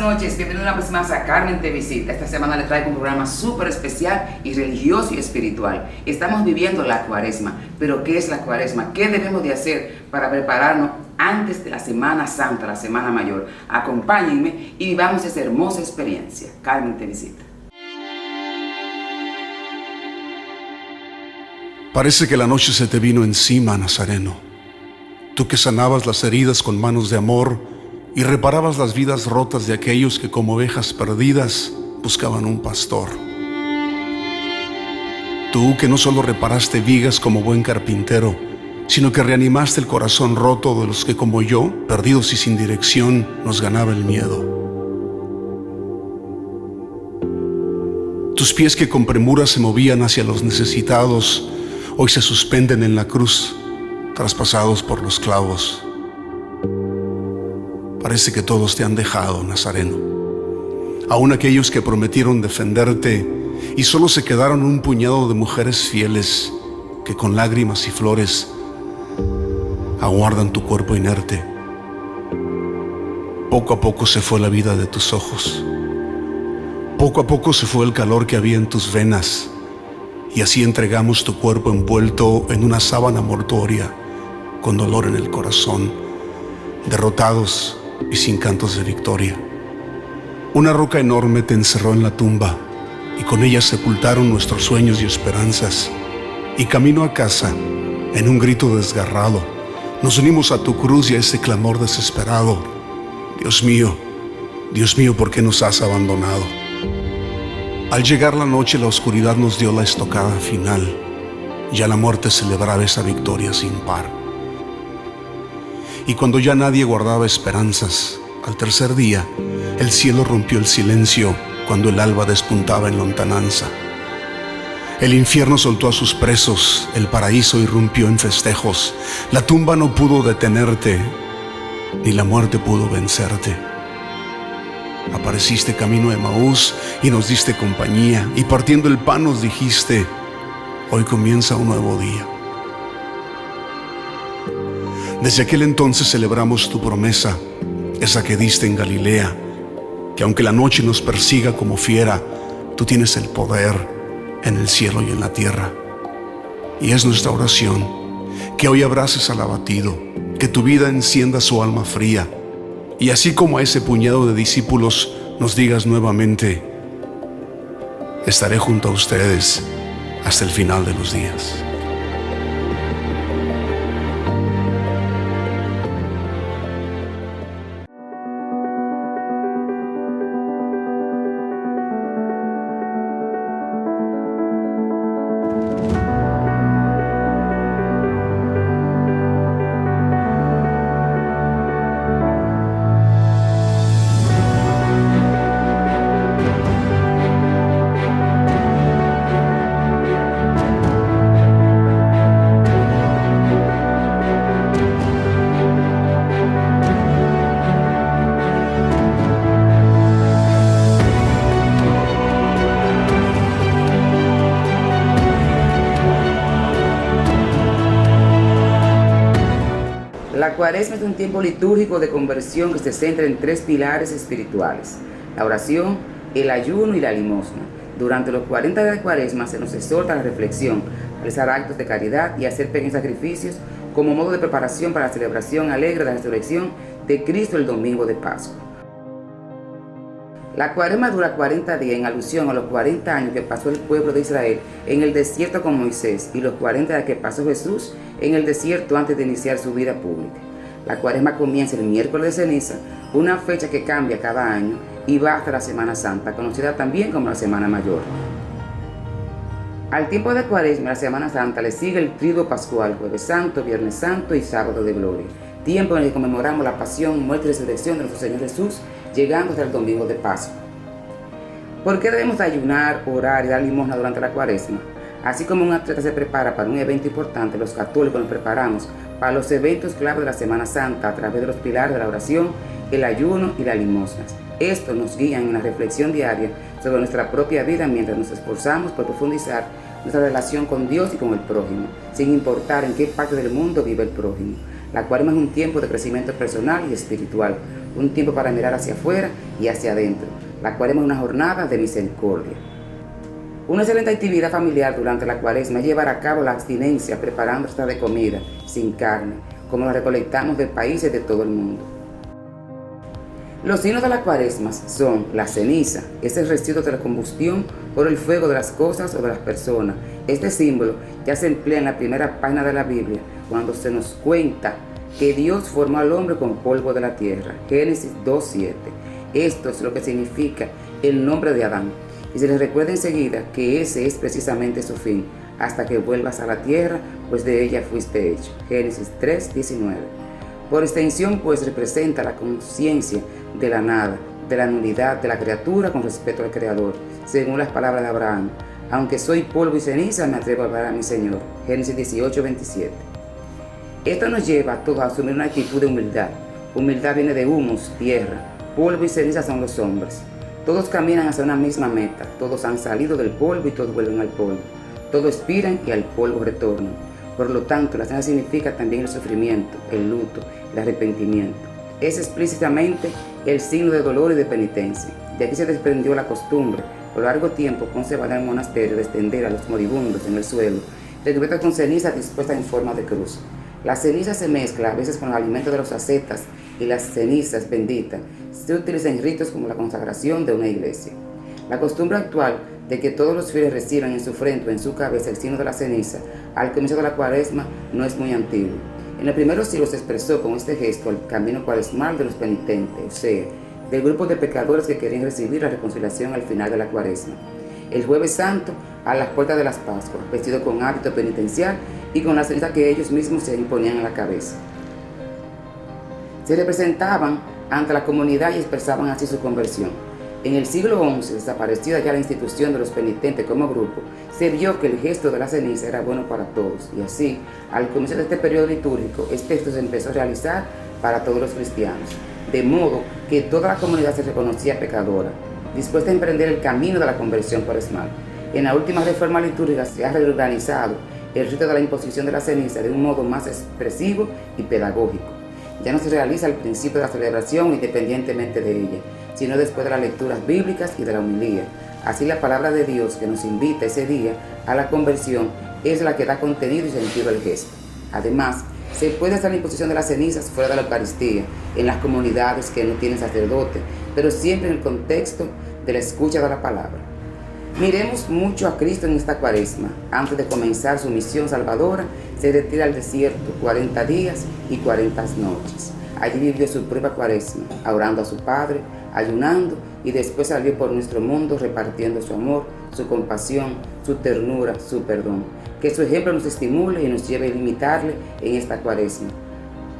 noches, bienvenidos una vez más a Carmen Te Visita. Esta semana les traigo un programa súper especial y religioso y espiritual. Estamos viviendo la Cuaresma, pero ¿qué es la Cuaresma? ¿Qué debemos de hacer para prepararnos antes de la Semana Santa, la Semana Mayor? Acompáñenme y vivamos esa hermosa experiencia. Carmen Te Visita. Parece que la noche se te vino encima, Nazareno. Tú que sanabas las heridas con manos de amor y reparabas las vidas rotas de aquellos que como ovejas perdidas buscaban un pastor. Tú que no solo reparaste vigas como buen carpintero, sino que reanimaste el corazón roto de los que como yo, perdidos y sin dirección, nos ganaba el miedo. Tus pies que con premura se movían hacia los necesitados, hoy se suspenden en la cruz, traspasados por los clavos. Parece que todos te han dejado, Nazareno. Aún aquellos que prometieron defenderte y solo se quedaron un puñado de mujeres fieles que con lágrimas y flores aguardan tu cuerpo inerte. Poco a poco se fue la vida de tus ojos. Poco a poco se fue el calor que había en tus venas. Y así entregamos tu cuerpo envuelto en una sábana mortuoria, con dolor en el corazón, derrotados y sin cantos de victoria. Una roca enorme te encerró en la tumba, y con ella sepultaron nuestros sueños y esperanzas. Y camino a casa, en un grito desgarrado, nos unimos a tu cruz y a ese clamor desesperado. Dios mío, ¿por qué nos has abandonado? Al llegar la noche, la oscuridad nos dio la estocada final. Ya la muerte celebraba esa victoria sin par. Y cuando ya nadie guardaba esperanzas, al tercer día, el cielo rompió el silencio cuando el alba despuntaba en lontananza. El infierno soltó a sus presos, el paraíso irrumpió en festejos. La tumba no pudo detenerte, ni la muerte pudo vencerte. Apareciste camino a Emaús y nos diste compañía, y partiendo el pan nos dijiste: hoy comienza un nuevo día. Desde aquel entonces celebramos tu promesa, esa que diste en Galilea, que aunque la noche nos persiga como fiera, tú tienes el poder en el cielo y en la tierra. Y es nuestra oración que hoy abraces al abatido, que tu vida encienda su alma fría, y así como a ese puñado de discípulos nos digas nuevamente: estaré junto a ustedes hasta el final de los días. La Cuaresma es un tiempo litúrgico de conversión que se centra en tres pilares espirituales: la oración, el ayuno y la limosna. Durante los 40 días de Cuaresma se nos exhorta a la reflexión, a realizar actos de caridad y a hacer pequeños sacrificios como modo de preparación para la celebración alegre de la resurrección de Cristo el domingo de Pascua. La Cuaresma dura 40 días en alusión a los 40 años que pasó el pueblo de Israel en el desierto con Moisés y los 40 días que pasó Jesús en el desierto antes de iniciar su vida pública. La Cuaresma comienza el miércoles de ceniza, una fecha que cambia cada año y va hasta la Semana Santa, conocida también como la Semana Mayor. Al tiempo de Cuaresma, la Semana Santa, le sigue el Triduo Pascual, Jueves Santo, Viernes Santo y Sábado de Gloria, tiempo en el que conmemoramos la pasión, muerte y resurrección de nuestro Señor Jesús, llegando hasta el domingo de Pascua. ¿Por qué debemos ayunar, orar y dar limosna durante la Cuaresma? Así como un atleta se prepara para un evento importante, los católicos nos preparamos para los eventos clave de la Semana Santa a través de los pilares de la oración, el ayuno y las limosnas. Esto nos guía en la reflexión diaria sobre nuestra propia vida mientras nos esforzamos por profundizar nuestra relación con Dios y con el prójimo, sin importar en qué parte del mundo vive el prójimo. La Cuaresma es un tiempo de crecimiento personal y espiritual, un tiempo para mirar hacia afuera y hacia adentro. La cuaresma es una jornada de misericordia. Una excelente actividad familiar durante la cuaresma es llevar a cabo la abstinencia preparando esta de comida sin carne, como la recolectamos de países de todo el mundo. Los signos de la cuaresma son la ceniza, es el residuo de la combustión por el fuego de las cosas o de las personas. Este símbolo ya se emplea en la primera página de la Biblia, cuando se nos cuenta que Dios formó al hombre con polvo de la tierra. Génesis 2:7. Esto es lo que significa el nombre de Adán. Y se les recuerda enseguida que ese es precisamente su fin, hasta que vuelvas a la tierra, pues de ella fuiste hecho. Génesis 3:19. Por extensión, pues representa la conciencia de la nada, de la nulidad de la criatura con respecto al Creador, según las palabras de Abraham. Aunque soy polvo y ceniza, me atrevo a hablar a mi Señor. Génesis 18:27. Esto nos lleva a todos a asumir una actitud de humildad. Humildad viene de humus, tierra. Polvo y ceniza son los hombres. Todos caminan hacia una misma meta. Todos han salido del polvo y todos vuelven al polvo. Todos expiran y al polvo retornan. Por lo tanto, la ceniza significa también el sufrimiento, el luto, el arrepentimiento. Es explícitamente el signo de dolor y de penitencia. De aquí se desprendió la costumbre, por largo tiempo conservada en el monasterio, de extender a los moribundos en el suelo, recubiertos con ceniza dispuesta en forma de cruz. La ceniza se mezcla a veces con el alimento de los ascetas y las cenizas benditas se utilizan en ritos como la consagración de una iglesia. La costumbre actual de que todos los fieles reciban en su frente o en su cabeza el signo de la ceniza al comienzo de la cuaresma no es muy antiguo. En el primer siglo se expresó con este gesto el camino cuaresmal de los penitentes, o sea, del grupo de pecadores que querían recibir la reconciliación al final de la cuaresma. El jueves santo, a las puertas de las Pascuas, vestido con hábito penitencial y con la ceniza que ellos mismos se imponían en la cabeza. Se representaban ante la comunidad y expresaban así su conversión. En el siglo XI, desaparecida ya la institución de los penitentes como grupo, se vio que el gesto de la ceniza era bueno para todos, y así, al comienzo de este periodo litúrgico, este gesto se empezó a realizar para todos los cristianos, de modo que toda la comunidad se reconocía pecadora, dispuesta a emprender el camino de la conversión cuaresmal. En la última reforma litúrgica se ha reorganizado el rito de la imposición de la ceniza de un modo más expresivo y pedagógico. Ya no se realiza al principio de la celebración independientemente de ella, sino después de las lecturas bíblicas y de la homilía. Así la palabra de Dios que nos invita ese día a la conversión es la que da contenido y sentido al gesto. Además, se puede hacer la imposición de las cenizas fuera de la Eucaristía, en las comunidades que no tienen sacerdote, pero siempre en el contexto de la escucha de la palabra. Miremos mucho a Cristo en esta cuaresma. Antes de comenzar su misión salvadora, se retira al desierto 40 días y 40 noches. Allí vivió su propia cuaresma, orando a su Padre, ayunando, y después salió por nuestro mundo repartiendo su amor, su compasión, su ternura, su perdón. Que su ejemplo nos estimule y nos lleve a imitarle en esta cuaresma.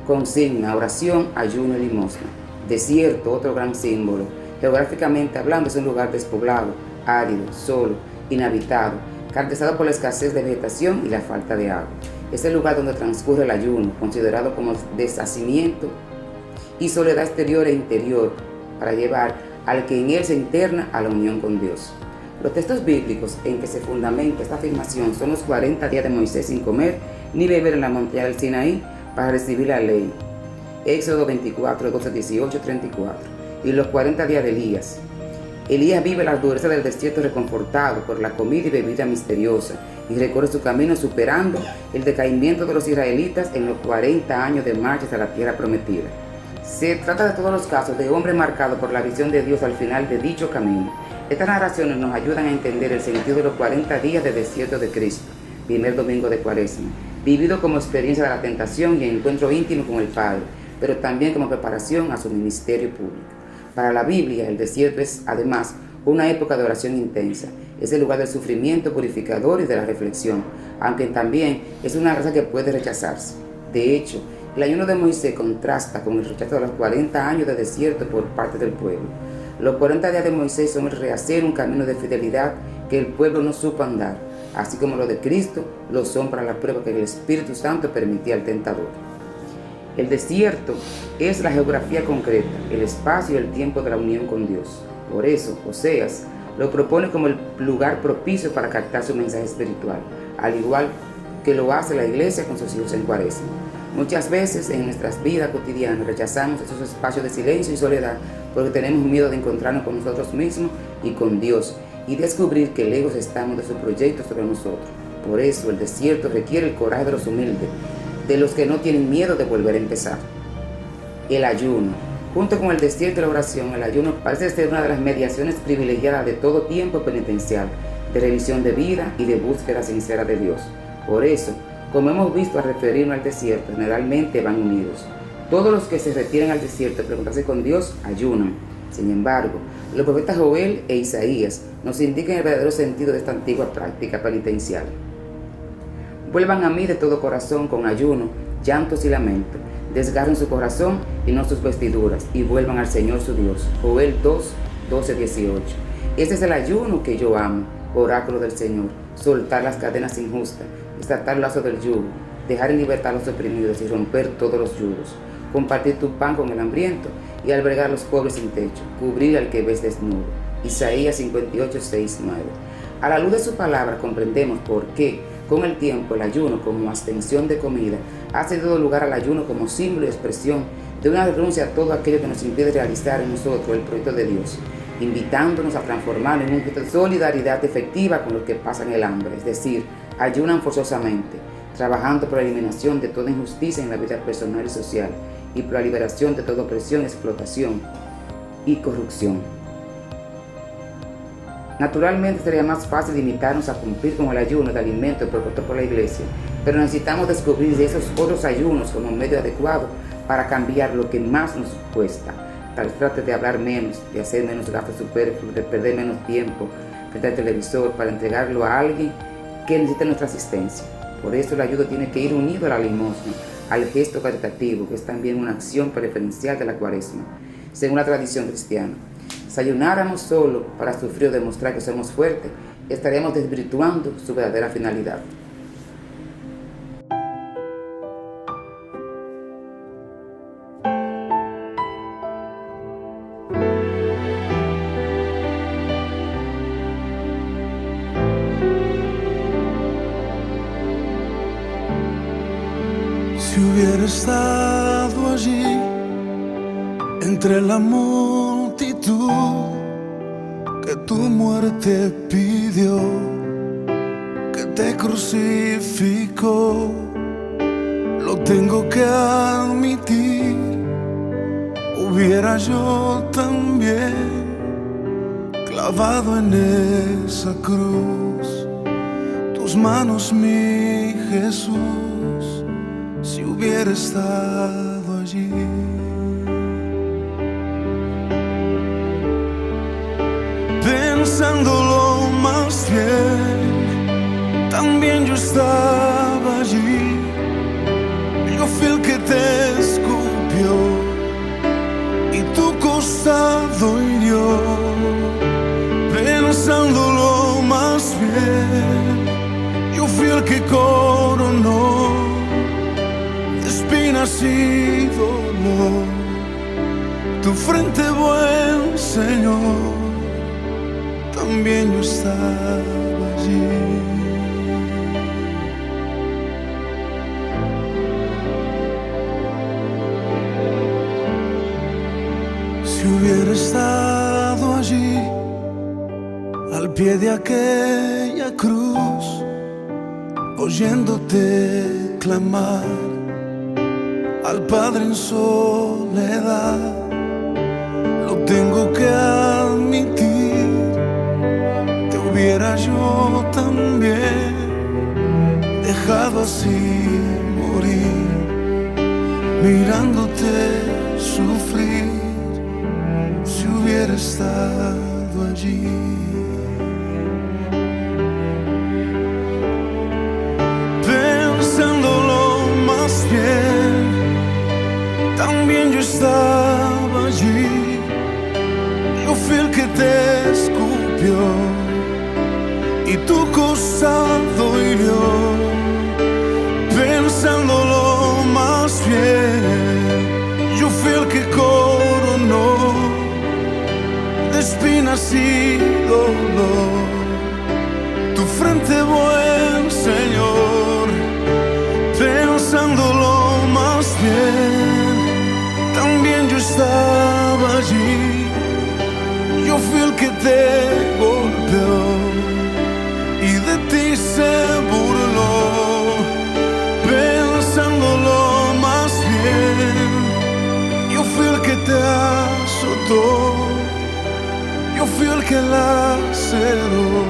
Consigna, oración, ayuno y limosna. Desierto, otro gran símbolo. Geográficamente hablando, es un lugar despoblado, árido, solo, inhabitado, caracterizado por la escasez de vegetación y la falta de agua. Es el lugar donde transcurre el ayuno, considerado como deshacimiento y soledad exterior e interior, para llevar al que en él se interna a la unión con Dios. Los textos bíblicos en que se fundamenta esta afirmación son los 40 días de Moisés sin comer ni beber en la montaña del Sinaí para recibir la ley, Éxodo 24, 12, 18, 34, y los 40 días de Elías. Elías vive la dureza del desierto reconfortado por la comida y bebida misteriosa y recorre su camino superando el decaimiento de los israelitas en los 40 años de marcha hacia la tierra prometida. Se trata de todos los casos de hombres marcados por la visión de Dios al final de dicho camino. Estas narraciones nos ayudan a entender el sentido de los 40 días de desierto de Cristo, primer domingo de Cuaresma, vivido como experiencia de la tentación y encuentro íntimo con el Padre, pero también como preparación a su ministerio público. Para la Biblia, el desierto es, además, una época de oración intensa. Es el lugar del sufrimiento purificador y de la reflexión, aunque también es una gracia que puede rechazarse. De hecho, el ayuno de Moisés contrasta con el rechazo de los 40 años de desierto por parte del pueblo. Los 40 días de Moisés son el rehacer un camino de fidelidad que el pueblo no supo andar, así como los de Cristo lo son para la prueba que el Espíritu Santo permitía al tentador. El desierto es la geografía concreta, el espacio y el tiempo de la unión con Dios. Por eso, Oseas lo propone como el lugar propicio para captar su mensaje espiritual, al igual que lo hace la iglesia con sus hijos en Cuaresma. Muchas veces en nuestras vidas cotidianas rechazamos esos espacios de silencio y soledad porque tenemos miedo de encontrarnos con nosotros mismos y con Dios y descubrir que lejos estamos de su proyecto sobre nosotros. Por eso el desierto requiere el coraje de los humildes, de los que no tienen miedo de volver a empezar. El ayuno. Junto con el desierto y la oración, el ayuno parece ser una de las mediaciones privilegiadas de todo tiempo penitencial, de revisión de vida y de búsqueda sincera de Dios. Por eso, como hemos visto al referirnos al desierto, generalmente van unidos. Todos los que se retiran al desierto a preguntarse con Dios ayunan. Sin embargo, los profetas Joel e Isaías nos indican el verdadero sentido de esta antigua práctica penitencial. Vuelvan a mí de todo corazón con ayuno, llantos y lamento. Desgarren su corazón y no sus vestiduras, y vuelvan al Señor su Dios. Joel 2, 12, 18. Este es el ayuno que yo amo, oráculo del Señor. Soltar las cadenas injustas, desatar el lazo del yugo, dejar en libertad a los oprimidos y romper todos los yugos. Compartir tu pan con el hambriento y albergar a los pobres sin techo, cubrir al que ves desnudo. Isaías 58, 6, 9. A la luz de su palabra comprendemos por qué, con el tiempo, el ayuno como abstención de comida ha cedido lugar al ayuno como símbolo y expresión de una renuncia a todo aquello que nos impide realizar en nosotros el proyecto de Dios, invitándonos a transformarlo en un gesto de solidaridad efectiva con los que pasan el hambre, es decir, ayunan forzosamente, trabajando por la eliminación de toda injusticia en la vida personal y social y por la liberación de toda opresión, explotación y corrupción. Naturalmente sería más fácil limitarnos a cumplir con el ayuno de alimento propuesto por la Iglesia, pero necesitamos descubrir esos otros ayunos como un medio adecuado para cambiar lo que más nos cuesta. Tal vez trate de hablar menos, de hacer menos gastos superfluos, de perder menos tiempo frente al televisor para entregarlo a alguien que necesite nuestra asistencia. Por eso el ayuno tiene que ir unido a la limosna, al gesto caritativo, que es también una acción preferencial de la Cuaresma, según la tradición cristiana. Si ayunáramos solo para sufrir o demostrar que somos fuertes, estaríamos desvirtuando su verdadera finalidad. Si hubiera estado allí entre la multitud que tu muerte pidió, que te crucificó, lo tengo que admitir, hubiera yo también clavado en esa cruz tus manos, mi Jesús, si hubiera estado allí. Pensándolo más bien, también yo estaba allí. Yo fui el que te escupió y tu costado hirió. Pensándolo más bien, yo fui el que coronó de espinas y dolor tu frente, buen Señor. También yo estaba allí. Si hubiera estado allí, al pie de aquella cruz, oyéndote clamar al Padre en soledad, lo tengo que admitir, hubiera yo también dejado así morir, mirándote sufrir, si hubiera estado allí. Pensándolo más bien, también yo estaba allí. Yo fui el que te escupió y tu costado hirió. Pensándolo más bien, yo fui el que coronó de espinas y dolor tu frente, buen Señor. Pensándolo más estaba allí, yo fui el que te golpeó y de ti se burló, pensándolo más bien. Yo fui el que te azotó, yo fui el que laceró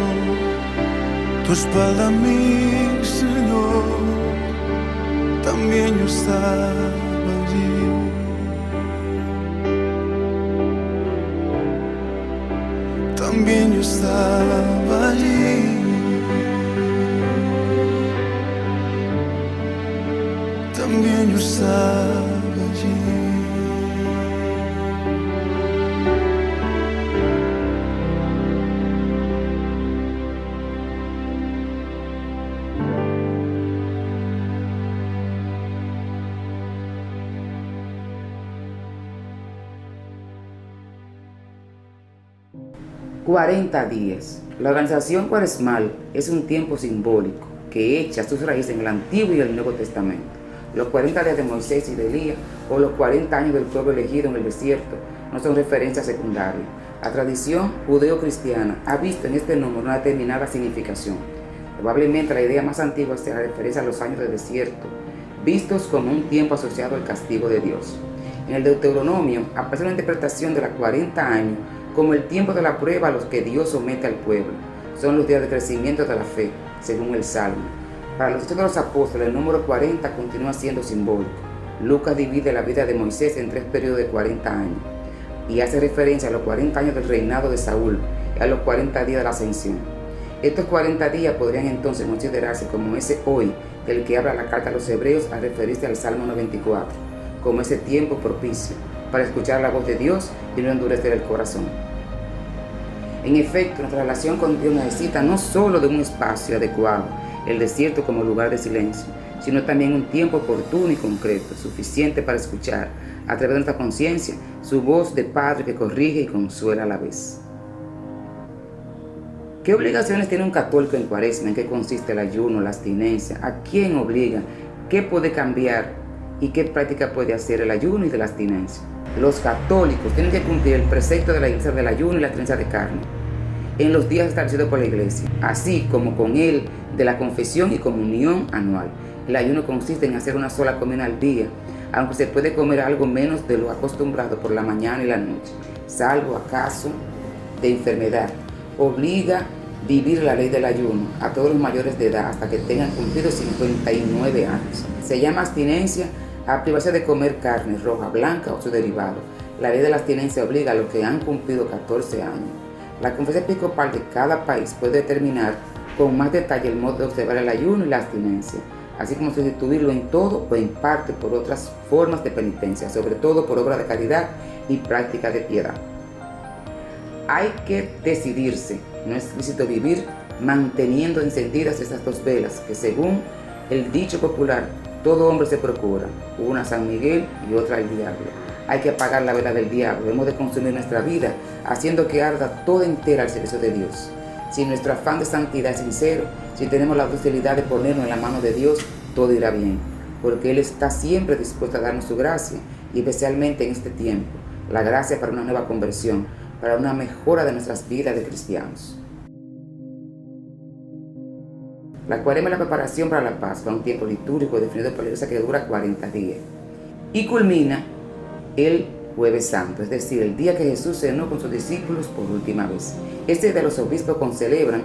tu espalda, mi Señor. También yo estaba allí. También yo estaba allí. También yo estaba allí. «40 días». La organización cuaresmal es un tiempo simbólico que echa sus raíces en el Antiguo y el Nuevo Testamento. Los 40 días de Moisés y de Elías, o los 40 años del pueblo elegido en el desierto, no son referencias secundarias. La tradición judeo-cristiana ha visto en este número una determinada significación. Probablemente la idea más antigua sea la referencia a los años del desierto, vistos como un tiempo asociado al castigo de Dios. En el Deuteronomio aparece una interpretación de los 40 años como el tiempo de la prueba a los que Dios somete al pueblo. Son los días de crecimiento de la fe, según el Salmo. Para los Hechos de los Apóstoles, el número 40 continúa siendo simbólico. Lucas divide la vida de Moisés en 3 periodos de 40 años y hace referencia a los 40 años del reinado de Saúl y a los 40 días de la ascensión. Estos 40 días podrían entonces considerarse como ese hoy del que habla la carta a los Hebreos al referirse al Salmo 94, como ese tiempo propicio para escuchar la voz de Dios y no endurecer el corazón. En efecto, nuestra relación con Dios necesita no solo de un espacio adecuado, el desierto como lugar de silencio, sino también un tiempo oportuno y concreto, suficiente para escuchar, a través de nuestra conciencia, su voz de Padre que corrige y consuela a la vez. ¿Qué obligaciones tiene un católico en Cuaresma? ¿En qué consiste el ayuno, la abstinencia? ¿A quién obliga? ¿Qué puede cambiar? ¿Y qué práctica puede hacer el ayuno y de la abstinencia? Los católicos tienen que cumplir el precepto de la Iglesia del ayuno y la abstinencia de carne en los días establecidos por la Iglesia, así como con el de la confesión y comunión anual. El ayuno consiste en hacer una sola comida al día, aunque se puede comer algo menos de lo acostumbrado por la mañana y la noche, salvo acaso de enfermedad. Obliga vivir la ley del ayuno a todos los mayores de edad hasta que tengan cumplido 59 años. Se llama abstinencia a privarse de comer carne roja, blanca o su derivado. La ley de la abstinencia obliga a los que han cumplido 14 años. La conferencia episcopal de cada país puede determinar con más detalle el modo de observar el ayuno y la abstinencia, así como sustituirlo en todo o en parte por otras formas de penitencia, sobre todo por obra de caridad y práctica de piedad. Hay que decidirse, no es lícito vivir manteniendo encendidas esas 2 velas que, según el dicho popular, todo hombre se procura, una a San Miguel y otra al diablo. Hay que apagar la vela del diablo, hemos de consumir nuestra vida haciendo que arda toda entera al servicio de Dios. Si nuestro afán de santidad es sincero, si tenemos la docilidad de ponernos en la mano de Dios, todo irá bien, porque Él está siempre dispuesto a darnos su gracia, y especialmente en este tiempo, la gracia para una nueva conversión, para una mejora de nuestras vidas de cristianos. La Cuaresma es la preparación para la Pascua, un tiempo litúrgico definido por la Iglesia que dura 40 días y culmina el Jueves Santo, es decir, el día que Jesús cenó con sus discípulos por última vez. Este día los obispos concelebran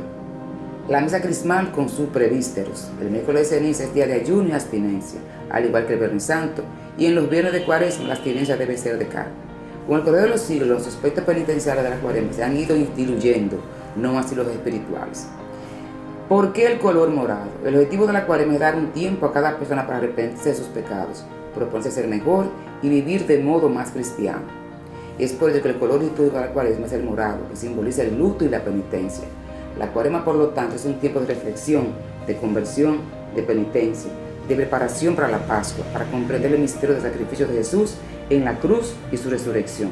la misa crismal con sus prevísteros. El miércoles de ceniza es día de ayuno y abstinencia, al igual que el Viernes Santo, y en los viernes de Cuaresma la abstinencia debe ser de carne. Con el correr de los siglos, los aspectos penitenciales de la Cuaresma se han ido diluyendo, no así los espirituales. ¿Por qué el color morado? El objetivo de la Cuaresma es dar un tiempo a cada persona para arrepentirse de sus pecados, proponerse ser mejor y vivir de modo más cristiano. Es por ello que el color litúrgico de la Cuaresma es el morado, que simboliza el luto y la penitencia. La Cuaresma, por lo tanto, es un tiempo de reflexión, de conversión, de penitencia, de preparación para la Pascua, para comprender el misterio del sacrificio de Jesús en la cruz y su resurrección.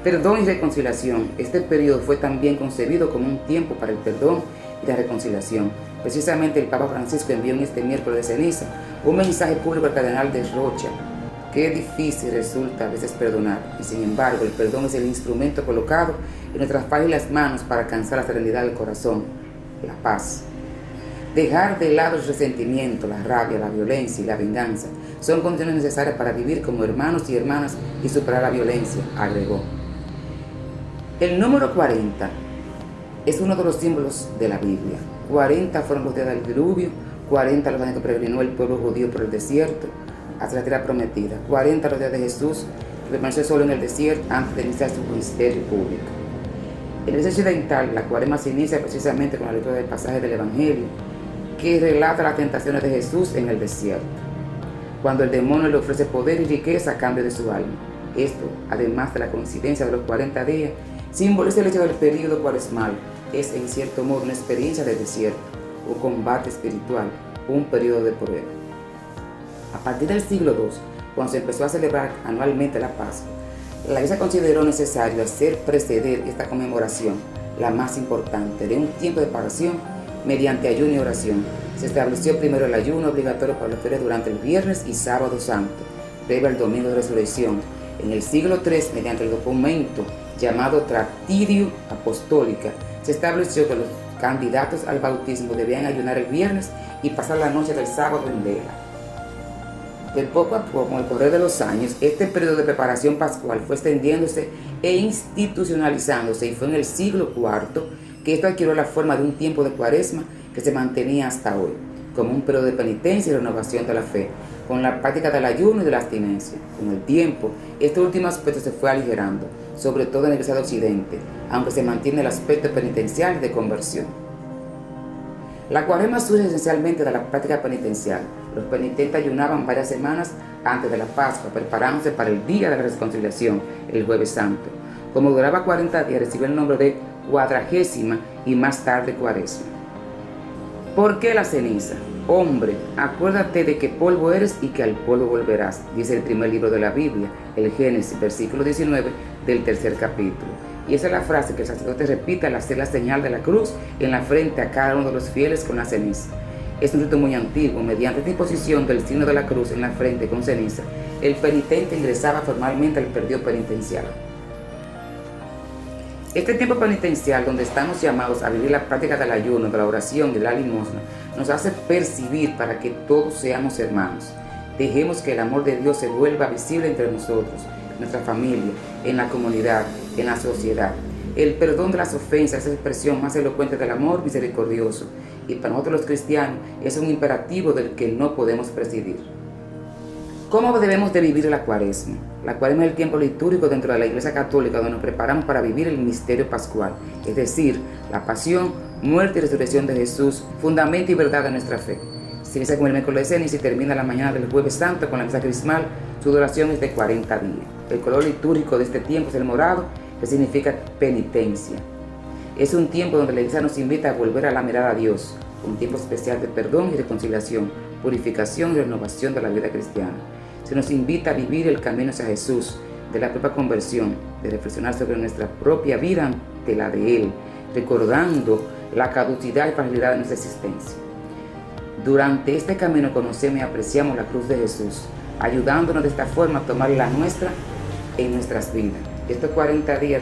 Perdón y reconciliación. Este periodo fue también concebido como un tiempo para el perdón y la reconciliación. Precisamente el Papa Francisco envió en este miércoles de ceniza un mensaje público al cardenal de Rocha, Qué difícil resulta a veces perdonar, y sin embargo el perdón es el instrumento colocado en nuestras frágiles manos para alcanzar la serenidad del corazón, la paz. Dejar de lado el resentimiento, la rabia, la violencia y la venganza son condiciones necesarias para vivir como hermanos y hermanas y superar la violencia, agregó. El número 40 es uno de los símbolos de la Biblia. 40 fueron los días del diluvio, 40 los años que peregrinó el pueblo judío por el desierto hacia la tierra prometida, 40 los días de Jesús que permaneció solo en el desierto antes de iniciar su ministerio público. En la iglesia occidental, la cuaresma se inicia precisamente con la lectura del pasaje del Evangelio que relata las tentaciones de Jesús en el desierto, cuando el demonio le ofrece poder y riqueza a cambio de su alma. Esto, además de la coincidencia de los 40 días, simboliza el hecho del período cuaresmal. Es en cierto modo una experiencia de desierto, un combate espiritual, un periodo de prueba. A partir del siglo II, cuando se empezó a celebrar anualmente la Pascua, la Iglesia consideró necesario hacer preceder esta conmemoración, la más importante, de un tiempo de preparación mediante ayuno y oración. Se estableció primero el ayuno obligatorio para los fieles durante el Viernes y Sábado Santo, previo al Domingo de Resurrección. En el siglo III, mediante el documento llamado Tractatio Apostólica, se estableció que los candidatos al bautismo debían ayunar el viernes y pasar la noche del sábado en vela. De poco a poco, con el correr de los años, este periodo de preparación pascual fue extendiéndose e institucionalizándose, y fue en el siglo IV que esto adquirió la forma de un tiempo de cuaresma que se mantenía hasta hoy, como un periodo de penitencia y renovación de la fe, con la práctica del ayuno y de la abstinencia. Con el tiempo, este último aspecto se fue aligerando, sobre todo en la Iglesia de Occidente, aunque se mantiene el aspecto penitencial de conversión. La cuaresma surge esencialmente de la práctica penitencial. Los penitentes ayunaban varias semanas antes de la Pascua, preparándose para el día de la reconciliación, el Jueves Santo. Como duraba 40 días, recibió el nombre de Cuadragésima y más tarde Cuaresma. ¿Por qué la ceniza? Hombre, acuérdate de que polvo eres y que al polvo volverás, dice el primer libro de la Biblia, el Génesis, versículo 19 del tercer capítulo. Y esa es la frase que el sacerdote repite al hacer la señal de la cruz en la frente a cada uno de los fieles con la ceniza. Es un rito muy antiguo. Mediante esta imposición del signo de la cruz en la frente con ceniza, el penitente ingresaba formalmente al periodo penitencial. Este tiempo penitencial, donde estamos llamados a vivir la práctica del ayuno, de la oración y de la limosna, nos hace percibir para que todos seamos hermanos. Dejemos que el amor de Dios se vuelva visible entre nosotros, en nuestra familia, en la comunidad, en la sociedad. El perdón de las ofensas es la expresión más elocuente del amor misericordioso, y para nosotros los cristianos es un imperativo del que no podemos prescindir. ¿Cómo debemos de vivir la cuaresma? La cuaresma es el tiempo litúrgico dentro de la Iglesia Católica donde nos preparamos para vivir el misterio pascual, es decir, la pasión, muerte y resurrección de Jesús, fundamento y verdad de nuestra fe. Se inicia con el miércoles de ceniza y termina la mañana del Jueves Santo con la misa crismal. Su duración es de 40 días. El color litúrgico de este tiempo es el morado, que significa penitencia. Es un tiempo donde la Iglesia nos invita a volver a la mirada a Dios, un tiempo especial de perdón y reconciliación, purificación y renovación de la vida cristiana. Se nos invita a vivir el camino hacia Jesús, de la propia conversión, de reflexionar sobre nuestra propia vida ante la de Él, recordando la caducidad y fragilidad de nuestra existencia. Durante este camino conocemos y apreciamos la cruz de Jesús, ayudándonos de esta forma a tomar la nuestra en nuestras vidas. Estos 40 días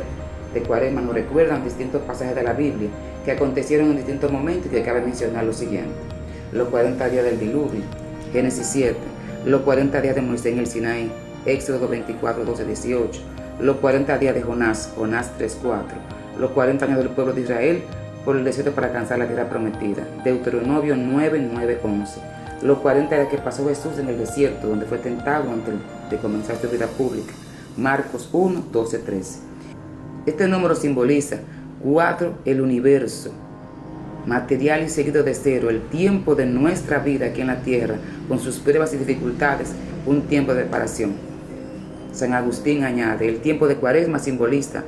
de cuaresma nos recuerdan distintos pasajes de la Biblia que acontecieron en distintos momentos y que cabe mencionar lo siguiente. Los 40 días del diluvio, Génesis 7, los 40 días de Moisés en el Sinaí, Éxodo 24, 12, 18, los 40 días de Jonás, Jonás 3, 4, los 40 años del pueblo de Israel por el desierto para alcanzar la tierra prometida, Deuteronomio 9, 9, 11, los 40 días que pasó Jesús en el desierto donde fue tentado antes de comenzar su vida pública, Marcos 1, 12, 13. Este número simboliza 4, el universo, material y seguido de 0, el tiempo de nuestra vida aquí en la tierra, con sus pruebas y dificultades, un tiempo de preparación. San Agustín añade, el tiempo de cuaresma simboliza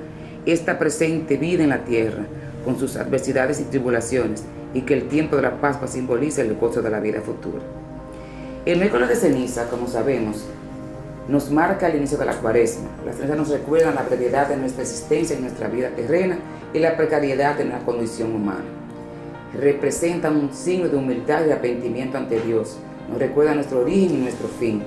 esta presente vida en la tierra, con sus adversidades y tribulaciones, y que el tiempo de la Pascua simboliza el gozo de la vida futura. El miércoles de ceniza, como sabemos, nos marca el inicio de la cuaresma. Las cenizas nos recuerdan la brevedad de nuestra existencia en nuestra vida terrena y la precariedad de nuestra condición humana. Representan un signo de humildad y arrepentimiento ante Dios. Nos recuerda nuestro origen y nuestro fin.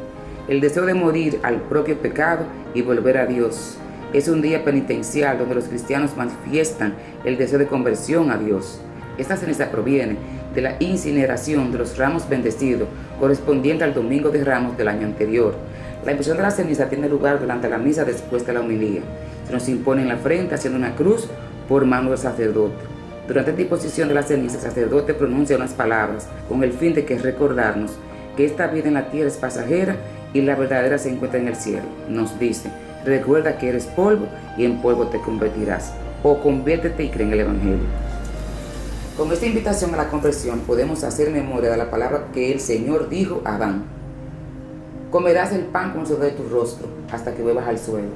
el deseo de morir al propio pecado y volver a Dios. Es un día penitencial donde los cristianos manifiestan el deseo de conversión a Dios. Esta ceniza proviene de la incineración de los ramos bendecidos correspondiente al Domingo de Ramos del año anterior. La imposición de la ceniza tiene lugar durante la misa después de la homilía. Se nos impone en la frente haciendo una cruz por mano del sacerdote. Durante esta imposición de la ceniza, el sacerdote pronuncia unas palabras con el fin de que recordarnos que esta vida en la tierra es pasajera y la verdadera se encuentra en el cielo. Nos dice: recuerda que eres polvo y en polvo te convertirás, o conviértete y cree en el Evangelio. Con esta invitación a la conversión podemos hacer memoria de la palabra que el Señor dijo a Adán: comerás el pan con el sudor de tu rostro hasta que vuelvas al suelo,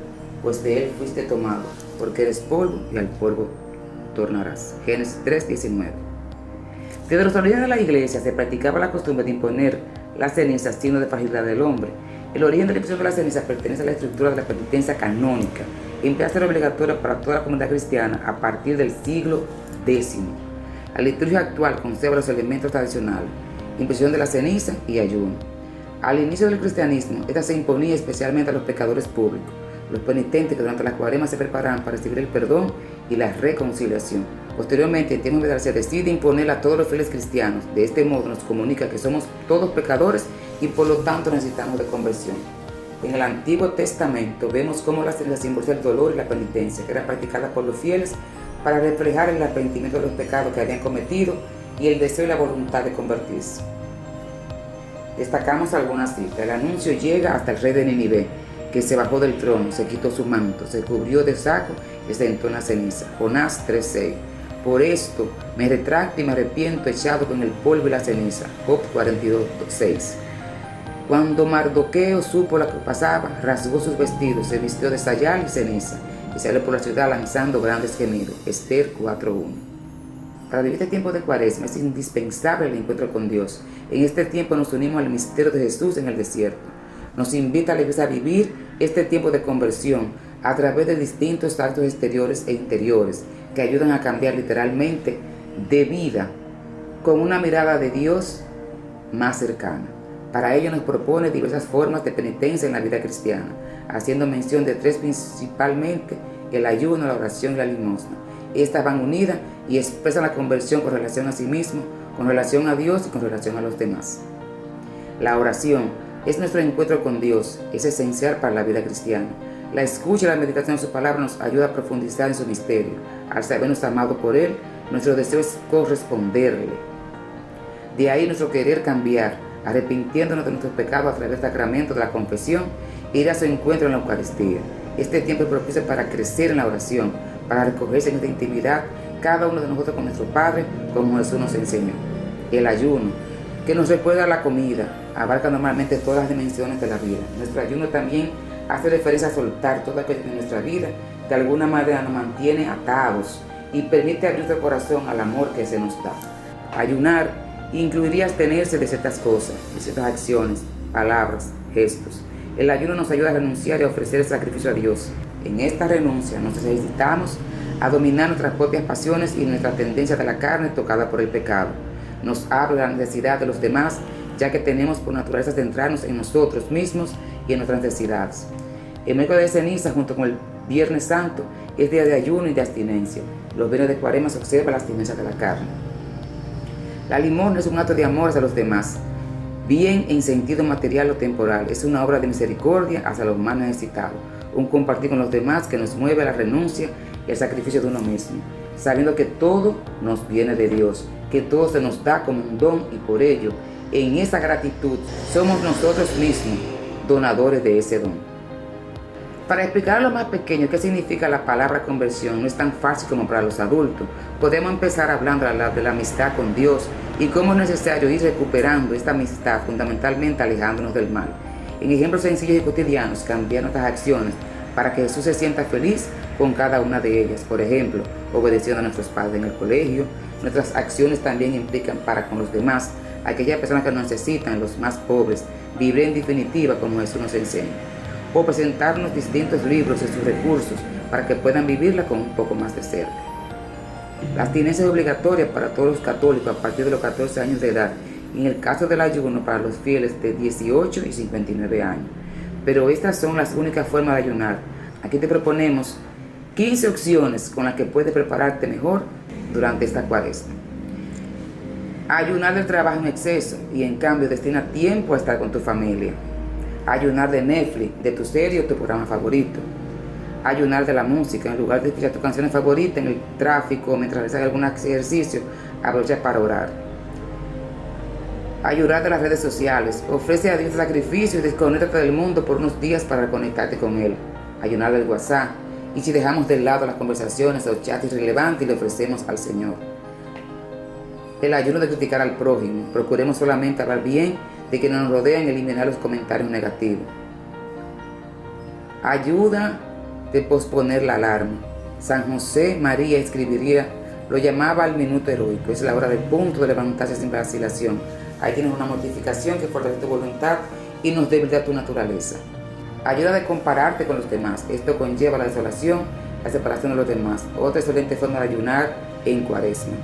pues de él fuiste tomado, porque eres polvo y al polvo tornarás. Génesis 3:19. Desde los orígenes de la iglesia se practicaba la costumbre de imponer la ceniza, signo de fragilidad del hombre. El origen de la imposición de la ceniza pertenece a la estructura de la penitencia canónica y empieza a ser obligatoria para toda la comunidad cristiana a partir del siglo X. La liturgia actual conserva los elementos tradicionales: imposición de la ceniza y ayuno. Al inicio del cristianismo, esta se imponía especialmente a los pecadores públicos, los penitentes que durante la cuaresma se preparaban para recibir el perdón y la reconciliación. Posteriormente, en tiempos medievales, se decide imponerla a todos los fieles cristianos. De este modo nos comunica que somos todos pecadores y por lo tanto necesitamos de conversión. En el Antiguo Testamento vemos cómo la ceniza simboliza el dolor y la penitencia que era practicada por los fieles para reflejar el arrepentimiento de los pecados que habían cometido y el deseo y la voluntad de convertirse. Destacamos algunas citas. El anuncio llega hasta el rey de Nínive, que se bajó del trono, se quitó su manto, se cubrió de saco y se sentó en la ceniza. Jonás 3:6. Por esto me retracto y me arrepiento echado con el polvo y la ceniza. Job 42:6. Cuando Mardoqueo supo lo que pasaba, rasgó sus vestidos, se vistió de sayal y ceniza y salió por la ciudad lanzando grandes gemidos. Esther 4:1. Para vivir este tiempo de Cuaresma es indispensable el encuentro con Dios. En este tiempo nos unimos al misterio de Jesús en el desierto. Nos invita a la Iglesia a vivir este tiempo de conversión a través de distintos actos exteriores e interiores que ayudan a cambiar literalmente de vida con una mirada de Dios más cercana. Para ello nos propone diversas formas de penitencia en la vida cristiana, haciendo mención de tres principalmente: el ayuno, la oración y la limosna. Estas van unidas y expresan la conversión con relación a sí mismo, con relación a Dios y con relación a los demás. La oración es nuestro encuentro con Dios, es esencial para la vida cristiana. La escucha y la meditación de su palabra nos ayuda a profundizar en su misterio. Al sabernos amados por Él, nuestro deseo es corresponderle. De ahí nuestro querer cambiar, arrepintiéndonos de nuestros pecados a través del sacramento de la confesión e ir a su encuentro en la Eucaristía. Este tiempo es propicio para crecer en la oración, para recogerse en esta intimidad cada uno de nosotros con nuestro Padre, como Jesús nos enseñó. El ayuno, que nos recuerda la comida, abarca normalmente todas las dimensiones de la vida. Nuestro ayuno también hace referencia a soltar todo aquello de nuestra vida de alguna manera nos mantiene atados y permite abrir nuestro corazón al amor que se nos da. Ayunar incluiría abstenerse de ciertas cosas, de ciertas acciones, palabras, gestos. El ayuno nos ayuda a renunciar y a ofrecer el sacrificio a Dios. En esta renuncia nos necesitamos a dominar nuestras propias pasiones y nuestra tendencia de la carne tocada por el pecado. Nos habla de la necesidad de los demás, ya que tenemos por naturaleza centrarnos en nosotros mismos y en nuestras necesidades. El miércoles de ceniza, junto con el Viernes Santo, es día de ayuno y de abstinencia. Los viernes de Cuaresma se observa la abstinencia de la carne. La limosna es un acto de amor hacia los demás, bien en sentido material o temporal. Es una obra de misericordia hacia los más necesitados, un compartir con los demás que nos mueve a la renuncia y el sacrificio de uno mismo, sabiendo que todo nos viene de Dios, que todo se nos da como un don y por ello, en esa gratitud, somos nosotros mismos donadores de ese don. Para explicar a los más pequeños qué significa la palabra conversión no es tan fácil como para los adultos. Podemos empezar hablando de la amistad con Dios y cómo es necesario ir recuperando esta amistad, fundamentalmente alejándonos del mal. En ejemplos sencillos y cotidianos, cambiar nuestras acciones para que Jesús se sienta feliz con cada una de ellas. Por ejemplo, obedeciendo a nuestros padres en el colegio. Nuestras acciones también implican para con los demás, aquellas personas que nos necesitan, los más pobres, vivir en definitiva como Jesús nos enseña. O presentarnos distintos libros y sus recursos para que puedan vivirla con un poco más de cerca. La abstinencia es obligatoria para todos los católicos a partir de los 14 años de edad en el caso del ayuno para los fieles de 18 y 59 años. Pero estas son las únicas formas de ayunar. Aquí te proponemos 15 opciones con las que puedes prepararte mejor durante esta cuaresma. Ayunar del trabajo en exceso y en cambio destina tiempo a estar con tu familia. Ayunar de Netflix, de tu serie o tu programa favorito. Ayunar de la música, en lugar de escuchar tus canciones favoritas en el tráfico o mientras realizas algún ejercicio, aprovecha para orar. Ayunar de las redes sociales, ofrece a Dios sacrificio y desconéctate del mundo por unos días para reconectarte con Él. Ayunar del WhatsApp, y si dejamos de lado las conversaciones o chats irrelevantes y le ofrecemos al Señor. El ayuno de criticar al prójimo, procuremos solamente hablar bien de quienes nos rodean y eliminar los comentarios negativos. Ayuda de posponer la alarma. San José María escribiría, lo llamaba al minuto heroico, es la hora del punto de levantarse sin vacilación. Ahí tienes una mortificación que fortalece tu voluntad y nos debilita tu naturaleza. Ayuda de compararte con los demás, esto conlleva la desolación, la separación de los demás. Otra excelente forma de ayunar en cuaresma.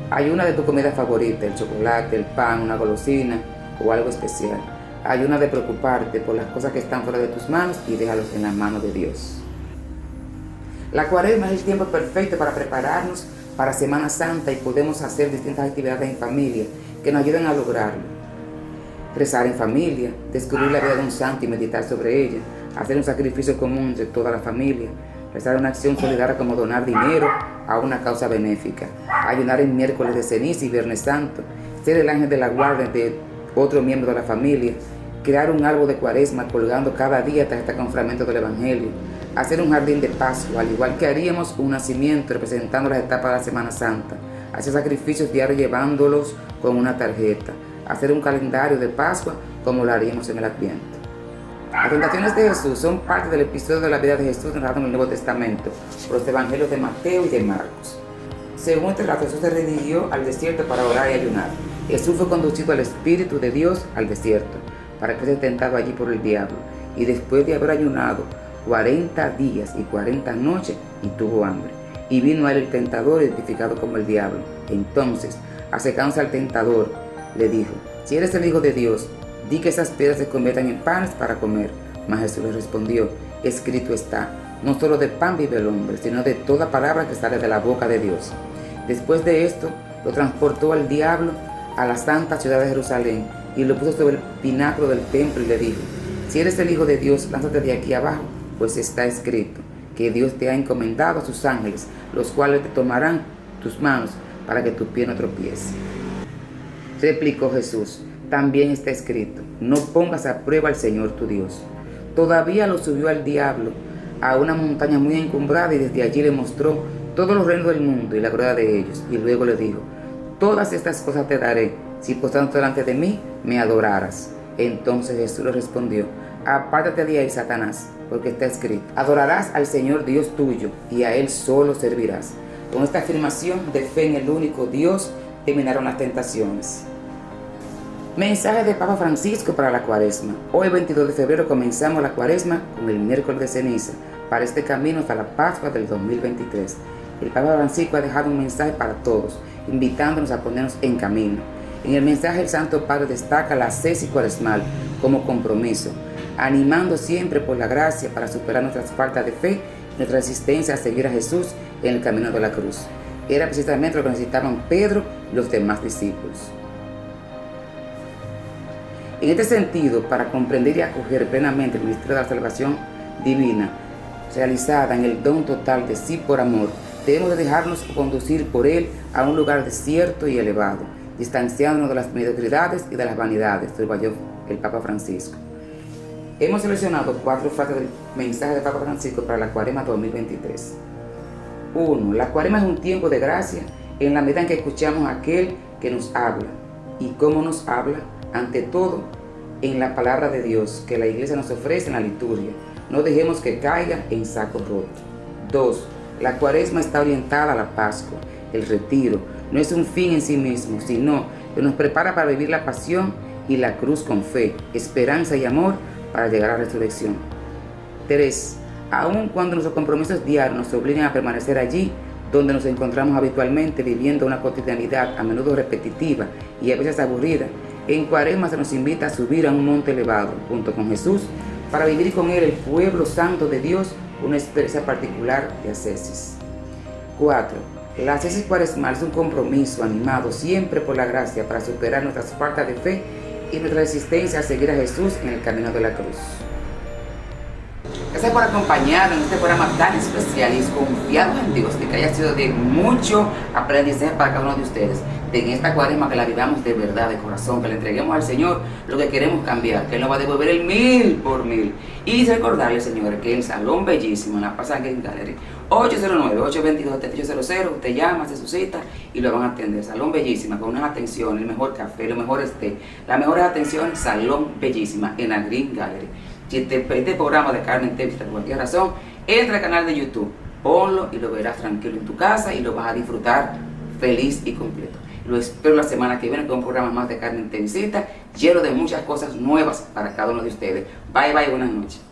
Ayuna de tu comida favorita, el chocolate, el pan, una golosina o algo especial. Ayuna de preocuparte por las cosas que están fuera de tus manos y déjalos en las manos de Dios. La cuaresma es el tiempo perfecto para prepararnos para Semana Santa y podemos hacer distintas actividades en familia que nos ayuden a lograrlo. Rezar en familia, descubrir la vida de un santo y meditar sobre ella, hacer un sacrificio común de toda la familia, realizar una acción solidaria como donar dinero a una causa benéfica, ayunar en miércoles de ceniza y viernes santo, ser el ángel de la guardia de otro miembro de la familia, crear un árbol de cuaresma colgando cada día tarjeta con fragmentos del Evangelio, hacer un jardín de Pascua, al igual que haríamos un nacimiento representando las etapas de la Semana Santa, hacer sacrificios diarios llevándolos con una tarjeta, hacer un calendario de Pascua como lo haríamos en el Adviento. Las tentaciones de Jesús son parte del episodio de la vida de Jesús narrado en el Nuevo Testamento por los evangelios de Mateo y de Marcos. Según este relato, Jesús se dirigió al desierto para orar y ayunar. Jesús fue conducido al Espíritu de Dios al desierto para que fuese tentado allí por el diablo. Y después de haber ayunado 40 días y 40 noches, y tuvo hambre. Y vino a él el tentador, identificado como el diablo. Entonces, acercándose al tentador, le dijo: si eres el Hijo de Dios, di que esas piedras se conviertan en panes para comer. Mas Jesús le respondió: escrito está, no solo de pan vive el hombre, sino de toda palabra que sale de la boca de Dios. Después de esto, lo transportó al diablo a la santa ciudad de Jerusalén y lo puso sobre el pináculo del templo y le dijo: si eres el Hijo de Dios, lánzate de aquí abajo, pues está escrito que Dios te ha encomendado a sus ángeles, los cuales te tomarán tus manos para que tu pie no tropiece. Replicó Jesús: también está escrito, no pongas a prueba al Señor tu Dios. Todavía lo subió al diablo a una montaña muy encumbrada y desde allí le mostró todos los reinos del mundo y la gloria de ellos. Y luego le dijo: todas estas cosas te daré, si postrándote delante de mí me adoraras. Entonces Jesús le respondió: apártate de ahí, Satanás, porque está escrito, adorarás al Señor Dios tuyo y a Él solo servirás. Con esta afirmación de fe en el único Dios terminaron las tentaciones. Mensaje de Papa Francisco para la cuaresma. Hoy 22 de febrero comenzamos la cuaresma con el miércoles de ceniza para este camino hasta la Pascua del 2023. El Papa Francisco ha dejado un mensaje para todos, invitándonos a ponernos en camino. En el mensaje el Santo Padre destaca la ascesis cuaresmal como compromiso, animando siempre por la gracia para superar nuestras faltas de fe y nuestra resistencia a seguir a Jesús en el camino de la cruz. Era precisamente lo que necesitaban Pedro y los demás discípulos. En este sentido, para comprender y acoger plenamente el misterio de la salvación divina, realizada en el don total de sí por amor, debemos de dejarnos conducir por Él a un lugar desierto y elevado, distanciándonos de las mediocridades y de las vanidades, subrayó el Papa Francisco. Hemos seleccionado 4 frases del mensaje del Papa Francisco para la Cuaresma 2023. 1. La Cuaresma es un tiempo de gracia en la medida en que escuchamos a aquel que nos habla. ¿Y cómo nos habla? Ante todo, en la palabra de Dios que la Iglesia nos ofrece en la liturgia. No dejemos que caiga en saco roto. 2. La Cuaresma está orientada a la Pascua. El retiro no es un fin en sí mismo, sino que nos prepara para vivir la pasión y la cruz con fe, esperanza y amor para llegar a la resurrección. 3. Aun cuando nuestros compromisos diarios nos obligan a permanecer allí, donde nos encontramos habitualmente viviendo una cotidianidad a menudo repetitiva y a veces aburrida, en Cuaresma se nos invita a subir a un monte elevado junto con Jesús para vivir con Él, el pueblo santo de Dios, una experiencia particular de ascesis. 4. La ascesis cuaresmal es un compromiso animado siempre por la gracia para superar nuestras faltas de fe y nuestra resistencia a seguir a Jesús en el camino de la cruz. Gracias por acompañarnos en este programa tan especial y confiados en Dios, de que haya sido de mucho aprendizaje para cada uno de ustedes. De en esta Cuaresma que la vivamos de verdad, de corazón, que le entreguemos al Señor lo que queremos cambiar, que Él nos va a devolver el 1000 por 1000. Y recordarle, Señor, que el Salón Bellísimo en la Paz and Game Gallery, 809-822-7800, usted llama, hace su cita y lo van a atender. Salón Bellísima, con unas atenciones, el mejor café, los mejores té, las mejores atenciones, Salón Bellísima en la Green Gallery. Si te perdiste el programa de Carmen TV por cualquier razón, entra al canal de YouTube, ponlo y lo verás tranquilo en tu casa y lo vas a disfrutar feliz y completo. Lo espero la semana que viene con un programa más de Carmen TV, lleno de muchas cosas nuevas para cada uno de ustedes. Bye bye, buenas noches.